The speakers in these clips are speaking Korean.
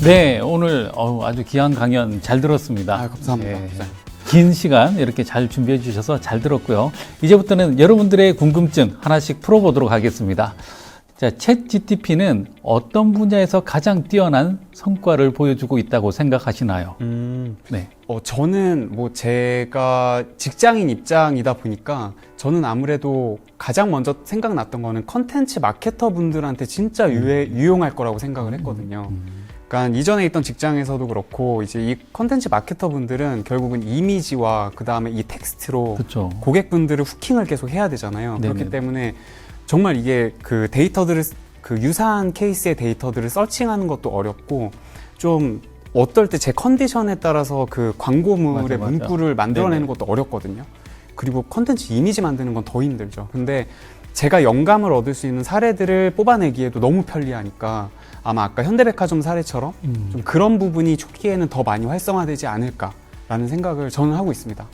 네, 오늘 아주 귀한 강연 잘 들었습니다. 아, 감사합니다. 네, 긴 시간 이렇게 잘 준비해 주셔서 잘 들었고요. 이제부터는 여러분들의 궁금증 하나씩 풀어보도록 하겠습니다. 자, 챗GPT는 어떤 분야에서 가장 뛰어난 성과를 보여주고 있다고 생각하시나요? 네. 저는 제가 직장인 입장이다 보니까 저는 아무래도 가장 먼저 생각났던 거는 컨텐츠 마케터 분들한테 진짜 유용할 거라고 생각을 했거든요. 그러니까 이전에 있던 직장에서도 그렇고 이제 이 컨텐츠 마케터 분들은 결국은 이미지와 그 다음에 이 텍스트로 그쵸. 고객분들을 후킹을 계속 해야 되잖아요. 네네. 그렇기 때문에 정말 이게 그 데이터들을 그 유사한 케이스의 데이터들을 서칭하는 것도 어렵고 좀 어떨 때 제 컨디션에 따라서 그 광고물의 맞아. 문구를 만들어내는 네네. 것도 어렵거든요. 그리고 컨텐츠 이미지 만드는 건 더 힘들죠. 근데 제가 영감을 얻을 수 있는 사례들을 뽑아내기에도 너무 편리하니까 아마 아까 현대백화점 사례처럼 좀 그런 부분이 초기에는 더 많이 활성화되지 않을까라는 생각을 저는 하고 있습니다.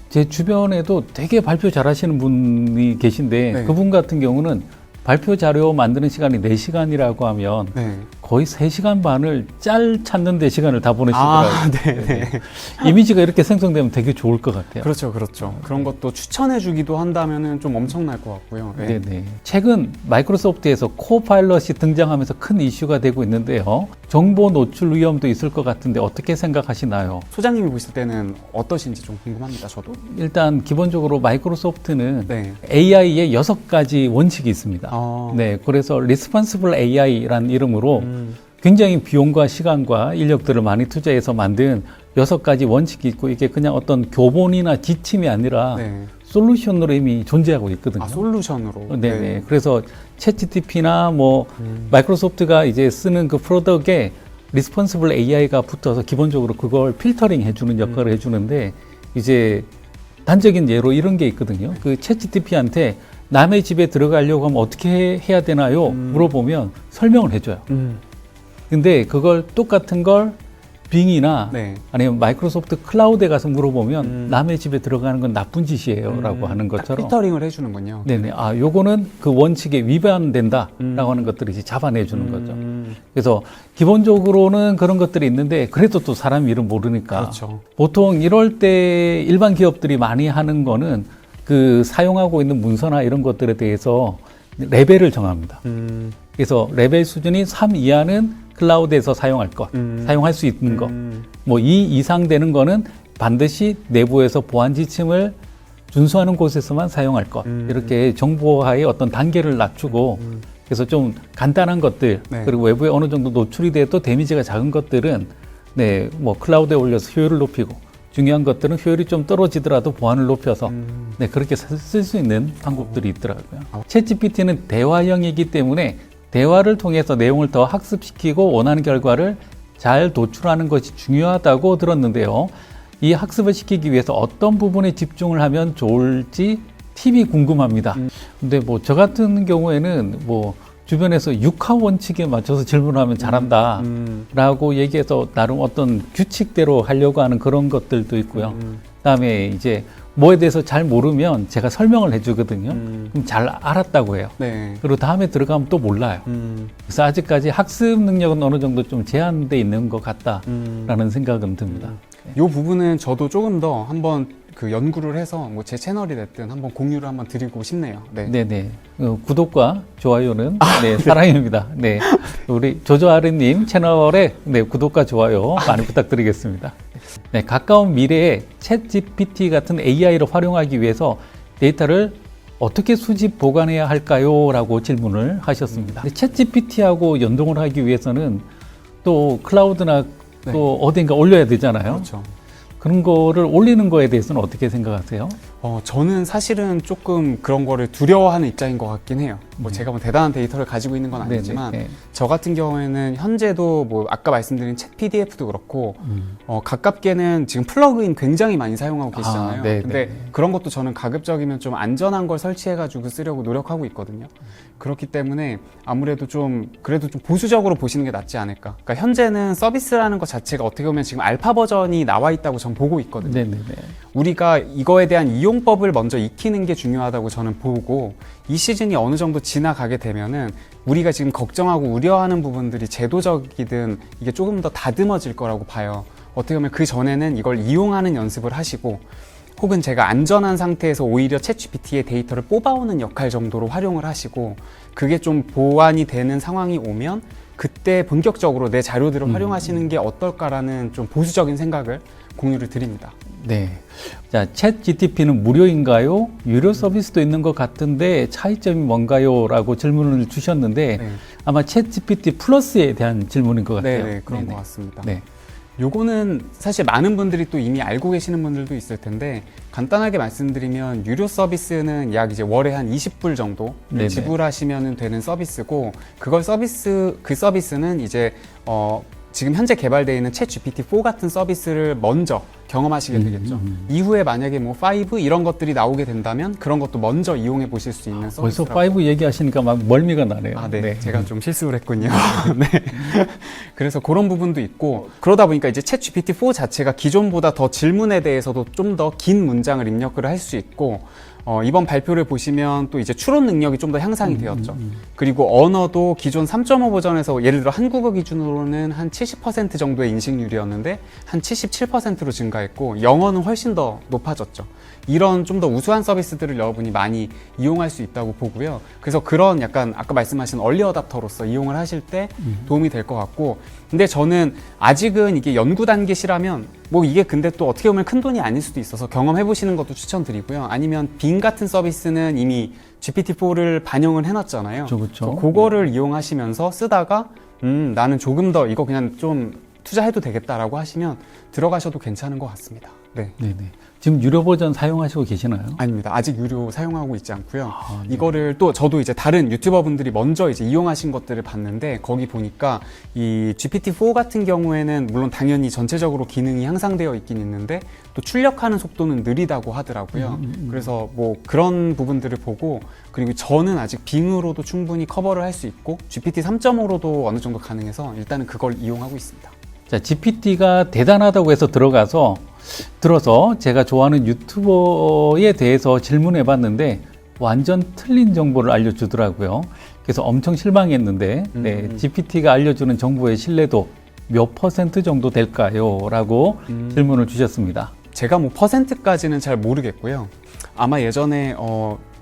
제 주변에도 되게 발표 잘하시는 분이 계신데 네. 그분 같은 경우는 발표 자료 만드는 시간이 4시간이라고 하면 네. 거의 3시간 반을 짤 찾는 데 시간을 다 보내시더라고요. 네. 이미지가 이렇게 생성되면 되게 좋을 것 같아요. 그렇죠. 그런 것도 추천해주기도 한다면은 좀 엄청날 것 같고요. 네. 네네. 최근 마이크로소프트에서 코파일럿이 등장하면서 큰 이슈가 되고 있는데요. 정보 노출 위험도 있을 것 같은데 어떻게 생각하시나요? 소장님이 보실 때는 어떠신지 좀 궁금합니다. 저도. 일단 기본적으로 마이크로소프트는 네. AI의 6가지 원칙이 있습니다. 네, 그래서 Responsible AI라는 이름으로 굉장히 비용과 시간과 인력들을 많이 투자해서 만든 6가지 원칙이 있고 이게 그냥 어떤 교본이나 지침이 아니라 네. 솔루션으로 이미 존재하고 있거든요. 솔루션으로. 네네. 그래서 챗GPT나 마이크로소프트가 이제 쓰는 그 프로덕트에 Responsible AI가 붙어서 기본적으로 그걸 필터링 해주는 역할을 해주는데 이제 단적인 예로 이런 게 있거든요. 그 챗GPT한테 남의 집에 들어가려고 하면 어떻게 해야 되나요? 물어보면 설명을 해줘요. 근데 그걸 똑같은 걸 빙이나 네. 아니면 마이크로소프트 클라우드에 가서 물어보면 남의 집에 들어가는 건 나쁜 짓이에요 라고 하는 것처럼 필터링을 해주는군요. 네네. 요거는 그 원칙에 위반된다 라고 하는 것들을 이제 잡아내주는 거죠. 그래서 기본적으로는 그런 것들이 있는데 그래도 또 사람 일은 모르니까 그렇죠. 보통 이럴 때 일반 기업들이 많이 하는 거는 그 사용하고 있는 문서나 이런 것들에 대해서 레벨을 정합니다. 그래서 레벨 수준이 3 이하는 클라우드에서 사용할 것, 사용할 수 있는 것, 2 이상 되는 거는 반드시 내부에서 보안 지침을 준수하는 곳에서만 사용할 것. 이렇게 정보화의 어떤 단계를 낮추고 그래서 좀 간단한 것들 네. 그리고 외부에 어느 정도 노출이 돼도 데미지가 작은 것들은 클라우드에 올려서 효율을 높이고 중요한 것들은 효율이 좀 떨어지더라도 보안을 높여서 그렇게 쓸 수 있는 방법들이 있더라고요. 챗GPT는 대화형이기 때문에 대화를 통해서 내용을 더 학습시키고 원하는 결과를 잘 도출하는 것이 중요하다고 들었는데요. 이 학습을 시키기 위해서 어떤 부분에 집중을 하면 좋을지 팁이 궁금합니다. 근데 저 같은 경우에는 주변에서 6하 원칙에 맞춰서 질문하면 잘한다 라고 얘기해서 나름 어떤 규칙대로 하려고 하는 그런 것들도 있고요. 그다음에 이제 뭐에 대해서 잘 모르면 제가 설명을 해주거든요. 그럼 잘 알았다고 해요. 네. 그리고 다음에 들어가면 또 몰라요. 그래서 아직까지 학습 능력은 어느 정도 좀 제한돼 있는 것 같다라는 생각은 듭니다. 이 부분은 저도 조금 더 한번 그 연구를 해서 제 채널이 됐든 한번 공유를 한번 드리고 싶네요. 네. 네네. 구독과 좋아요는 사랑입니다. 네. 우리 조조아르님 채널에 구독과 좋아요 많이 부탁드리겠습니다. 네. 가까운 미래에 챗GPT 같은 AI를 활용하기 위해서 데이터를 어떻게 수집 보관해야 할까요? 라고 질문을 하셨습니다. 챗GPT하고 연동을 하기 위해서는 또 클라우드나 또 어딘가 올려야 되잖아요. 그렇죠. 그런 거를 올리는 거에 대해서는 어떻게 생각하세요? 저는 사실은 조금 그런 거를 두려워하는 입장인 것 같긴 해요. 제가 대단한 데이터를 가지고 있는 건 아니지만 저 같은 경우에는 현재도 아까 말씀드린 챗 PDF도 그렇고 가깝게는 지금 플러그인 굉장히 많이 사용하고 계시잖아요. 근데 그런 것도 저는 가급적이면 좀 안전한 걸 설치해가지고 쓰려고 노력하고 있거든요. 그렇기 때문에 아무래도 그래도 좀 보수적으로 보시는 게 낫지 않을까. 그러니까 현재는 서비스라는 것 자체가 어떻게 보면 지금 알파 버전이 나와 있다고 전 보고 있거든요. 우리가 이거에 대한 이용 이용법을 먼저 익히는 게 중요하다고 저는 보고, 이 시즌이 어느 정도 지나가게 되면은 우리가 지금 걱정하고 우려하는 부분들이 제도적이든 이게 조금 더 다듬어질 거라고 봐요. 어떻게 보면 그 전에는 이걸 이용하는 연습을 하시고, 혹은 제가 안전한 상태에서 오히려 챗GPT의 데이터를 뽑아오는 역할 정도로 활용을 하시고, 그게 좀 보완이 되는 상황이 오면 그때 본격적으로 내 자료들을 활용하시는 게 어떨까라는 좀 보수적인 생각을 공유를 드립니다. 네. 자, 챗 GTP는 무료인가요? 유료 서비스도 있는 것 같은데 차이점이 뭔가요? 라고 질문을 주셨는데 네. 아마 챗 GPT 플러스에 대한 질문인 것 같아요. 네, 그런 것 같습니다. 네. 요거는 사실 많은 분들이 또 이미 알고 계시는 분들도 있을 텐데, 간단하게 말씀드리면 유료 서비스는 약 이제 월에 한 20불 정도 지불하시면 되는 서비스고, 그 서비스는 이제 지금 현재 개발되어 있는 챗 GPT-4 같은 서비스를 먼저 경험하시게 되겠죠. 이후에 만약에 뭐 5 이런 것들이 나오게 된다면 그런 것도 먼저 이용해 보실 수 있는 서비스라고. 벌써 5 얘기하시니까 막 멀미가 나네요. 아, 네. 제가 좀 실수를 했군요. 네. 그래서 그런 부분도 있고, 그러다 보니까 이제 챗 GPT-4 자체가 기존보다 더 질문에 대해서도 좀 더 긴 문장을 입력을 할 수 있고, 이번 발표를 보시면 또 이제 추론 능력이 좀 더 향상이 되었죠. 그리고 언어도 기존 3.5 버전에서 예를 들어 한국어 기준으로는 한 70% 정도의 인식률이었는데 한 77%로 증가했고, 영어는 훨씬 더 높아졌죠. 이런 좀 더 우수한 서비스들을 여러분이 많이 이용할 수 있다고 보고요. 그래서 그런 약간 아까 말씀하신 얼리 어답터로서 이용을 하실 때 도움이 될 것 같고, 근데 저는 아직은 이게 연구 단계시라면 뭐 이게 근데 또 어떻게 보면 큰 돈이 아닐 수도 있어서 경험해 보시는 것도 추천드리고요. 아니면 빙 같은 서비스는 이미 GPT-4를 반영을 해놨잖아요. 그렇죠. 그거를 이용하시면서 쓰다가 나는 조금 더 이거 그냥 좀 투자해도 되겠다라고 하시면 들어가셔도 괜찮은 것 같습니다. 네. 네네. 지금 유료 버전 사용하시고 계시나요? 아닙니다. 아직 유료 사용하고 있지 않고요. 네. 이거를 또 저도 이제 다른 유튜버 분들이 먼저 이제 이용하신 것들을 봤는데, 거기 보니까 이 GPT-4 같은 경우에는 물론 당연히 전체적으로 기능이 향상되어 있긴 있는데 또 출력하는 속도는 느리다고 하더라고요. 그래서 뭐 그런 부분들을 보고, 그리고 저는 아직 빙으로도 충분히 커버를 할 수 있고 GPT 3.5로도 어느 정도 가능해서 일단은 그걸 이용하고 있습니다. 자, GPT가 대단하다고 해서 들어서 제가 좋아하는 유튜버에 대해서 질문해 봤는데 완전 틀린 정보를 알려주더라고요. 그래서 엄청 실망했는데 네, GPT가 알려주는 정보의 신뢰도 몇 % 정도 될까요? 라고 질문을 주셨습니다. 제가 뭐 퍼센트까지는 잘 모르겠고요. 아마 예전에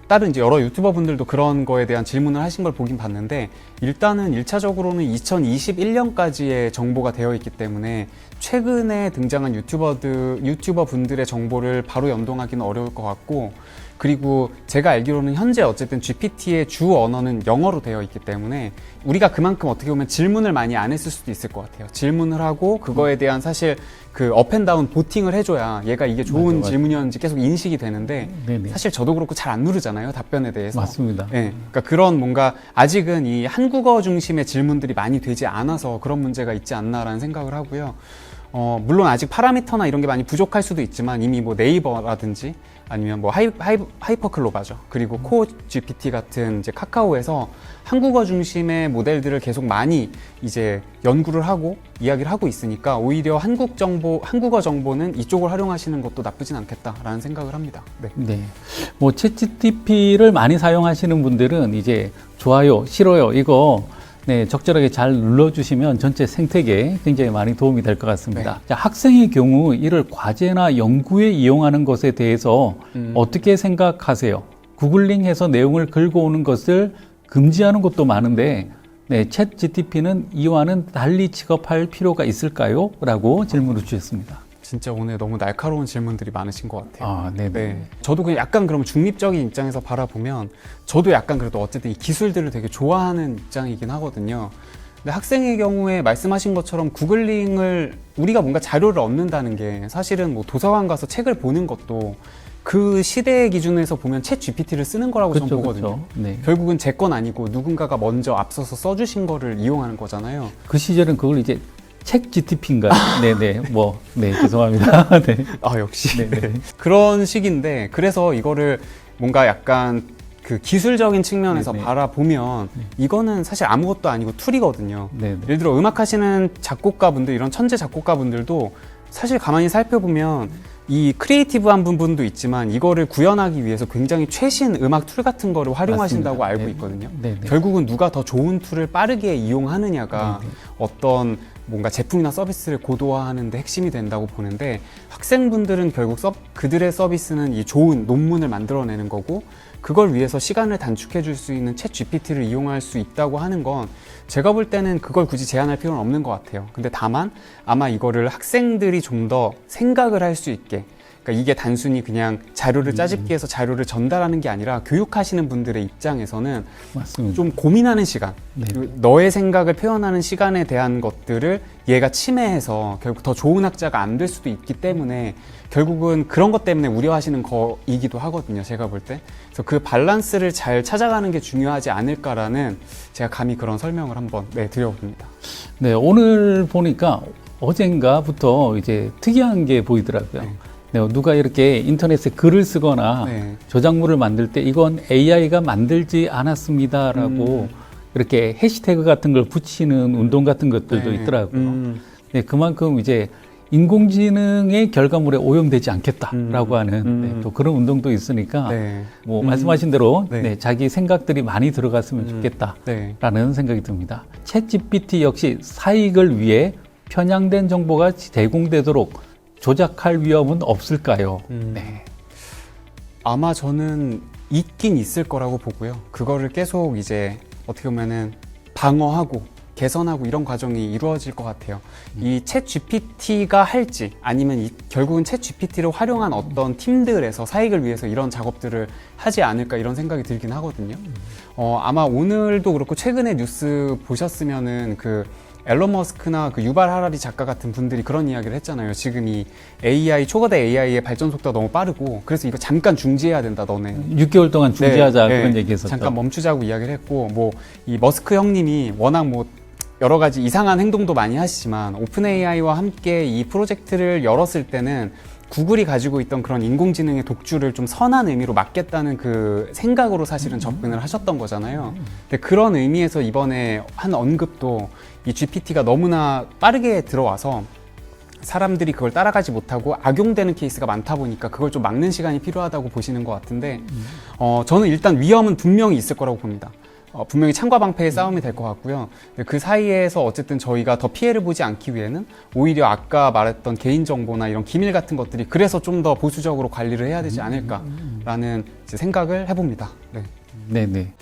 다른 이제 여러 유튜버 분들도 그런 거에 대한 질문을 하신 걸 보긴 봤는데, 일단은 1차적으로는 2021년까지의 정보가 되어 있기 때문에 최근에 등장한 유튜버 분들의 정보를 바로 연동하기는 어려울 것 같고, 그리고 제가 알기로는 현재 어쨌든 GPT의 주 언어는 영어로 되어 있기 때문에 우리가 그만큼 어떻게 보면 질문을 많이 안 했을 수도 있을 것 같아요. 질문을 하고 그거에 대한 사실 그 업앤다운 보팅을 해줘야 얘가 이게 좋은 맞아. 질문이었는지 계속 인식이 되는데, 네네. 사실 저도 그렇고 잘 안 누르잖아요, 답변에 대해서. 맞습니다. 네, 그러니까 그런 뭔가 아직은 이 한국어 중심의 질문들이 많이 되지 않아서 그런 문제가 있지 않나라는 생각을 하고요. 물론 아직 파라미터나 이런 게 많이 부족할 수도 있지만 이미 뭐 네이버라든지 아니면 뭐 하이퍼클로바죠. 그리고 코 GPT 같은 이제 카카오에서 한국어 중심의 모델들을 계속 많이 이제 연구를 하고 이야기를 하고 있으니까 오히려 한국어 정보는 이쪽을 활용하시는 것도 나쁘진 않겠다라는 생각을 합니다. 네. 네. 뭐 챗GPT를 많이 사용하시는 분들은 이제 좋아요, 싫어요 이거 네, 적절하게 잘 눌러주시면 전체 생태계에 굉장히 많이 도움이 될 것 같습니다. 네. 자, 학생의 경우 이를 과제나 연구에 이용하는 것에 대해서 어떻게 생각하세요? 구글링해서 내용을 긁어오는 것을 금지하는 것도 많은데 네, 챗 GTP는 이와는 달리 취급할 필요가 있을까요? 라고 질문을 주셨습니다. 진짜 오늘 너무 날카로운 질문들이 많으신 것 같아요. 아, 네네. 네. 저도 그냥 약간 그럼 중립적인 입장에서 바라보면 저도 약간 그래도 어쨌든 이 기술들을 되게 좋아하는 입장이긴 하거든요. 근데 학생의 경우에 말씀하신 것처럼 구글링을 우리가 뭔가 자료를 얻는다는 게 사실은 뭐 도서관 가서 책을 보는 것도 그 시대의 기준에서 보면 챗 GPT를 쓰는 거라고 저는 보거든요. 네. 결국은 제 건 아니고 누군가가 먼저 앞서서 써주신 거를 이용하는 거잖아요. 그 시절은 그걸 이제 책 GTP인가요? 네네. 네, 죄송합니다. 네. 아, 역시. 네네. 그런 식인데, 그래서 이거를 뭔가 약간 그 기술적인 측면에서 네네. 바라보면 이거는 사실 아무것도 아니고 툴이거든요. 네네. 예를 들어 음악 하시는 작곡가분들, 이런 천재 작곡가분들도 사실 가만히 살펴보면 이 크리에이티브한 부분도 있지만 이거를 구현하기 위해서 굉장히 최신 음악 툴 같은 거를 활용하신다고 맞습니다. 알고 네. 있거든요. 네, 네. 결국은 누가 더 좋은 툴을 빠르게 이용하느냐가 네, 네. 어떤 뭔가 제품이나 서비스를 고도화하는 데 핵심이 된다고 보는데, 학생분들은 결국 그들의 서비스는 이 좋은 논문을 만들어내는 거고, 그걸 위해서 시간을 단축해 줄 수 있는 챗 GPT를 이용할 수 있다고 하는 건 제가 볼 때는 그걸 굳이 제한할 필요는 없는 것 같아요. 근데 다만 아마 이거를 학생들이 좀 더 생각을 할 수 있게, 그러니까 이게 단순히 그냥 자료를 짜집기 해서 자료를 전달하는 게 아니라 교육하시는 분들의 입장에서는 맞습니다. 좀 고민하는 시간, 네. 너의 생각을 표현하는 시간에 대한 것들을 얘가 침해해서 결국 더 좋은 학자가 안 될 수도 있기 때문에 결국은 그런 것 때문에 우려하시는 거이기도 하거든요, 제가 볼 때. 그래서 그 밸런스를 잘 찾아가는 게 중요하지 않을까라는, 제가 감히 그런 설명을 한번 드려봅니다. 네, 오늘 보니까 어젠가부터 이제 특이한 게 보이더라고요. 네, 누가 이렇게 인터넷에 글을 쓰거나 저작물을 만들 때 이건 AI가 만들지 않았습니다라고 이렇게 해시태그 같은 걸 붙이는 운동 같은 것들도 있더라고요. 네, 그만큼 이제 인공지능의 결과물에 오염되지 않겠다라고 하는 또 그런 운동도 있으니까 뭐 말씀하신 대로 자기 생각들이 많이 들어갔으면 좋겠다라는 생각이 듭니다. 챗 GPT 역시 사익을 위해 편향된 정보가 제공되도록 조작할 위험은 없을까요? 네. 아마 저는 있긴 있을 거라고 보고요. 그거를 계속 이제 어떻게 보면은 방어하고 개선하고 이런 과정이 이루어질 것 같아요. 이 챗 GPT가 할지 아니면 결국은 챗 GPT를 활용한 어떤 팀들에서 사익을 위해서 이런 작업들을 하지 않을까, 이런 생각이 들긴 하거든요. 아마 오늘도 그렇고 최근에 뉴스 보셨으면은 그 앨런 머스크나 그 유발 하라리 작가 같은 분들이 그런 이야기를 했잖아요. 지금 이 AI, 초거대 AI의 발전 속도가 너무 빠르고 그래서 이거 잠깐 중지해야 된다, 너네. 6개월 동안 중지하자, 그런 얘기했었죠. 잠깐 멈추자고 이야기를 했고, 뭐 이 머스크 형님이 워낙 뭐 여러 가지 이상한 행동도 많이 하시지만 오픈 AI와 함께 이 프로젝트를 열었을 때는 구글이 가지고 있던 그런 인공지능의 독주를 좀 선한 의미로 막겠다는 그 생각으로 사실은 접근을 하셨던 거잖아요. 근데 그런 의미에서 이번에 한 언급도 이 GPT가 너무나 빠르게 들어와서 사람들이 그걸 따라가지 못하고 악용되는 케이스가 많다 보니까 그걸 좀 막는 시간이 필요하다고 보시는 것 같은데, 저는 일단 위험은 분명히 있을 거라고 봅니다. 분명히 창과 방패의 싸움이 될 것 같고요. 그 사이에서 어쨌든 저희가 더 피해를 보지 않기 위해는 오히려 아까 말했던 개인정보나 이런 기밀 같은 것들이 그래서 좀 더 보수적으로 관리를 해야 되지 않을까라는 생각을 해봅니다. 네. 네네.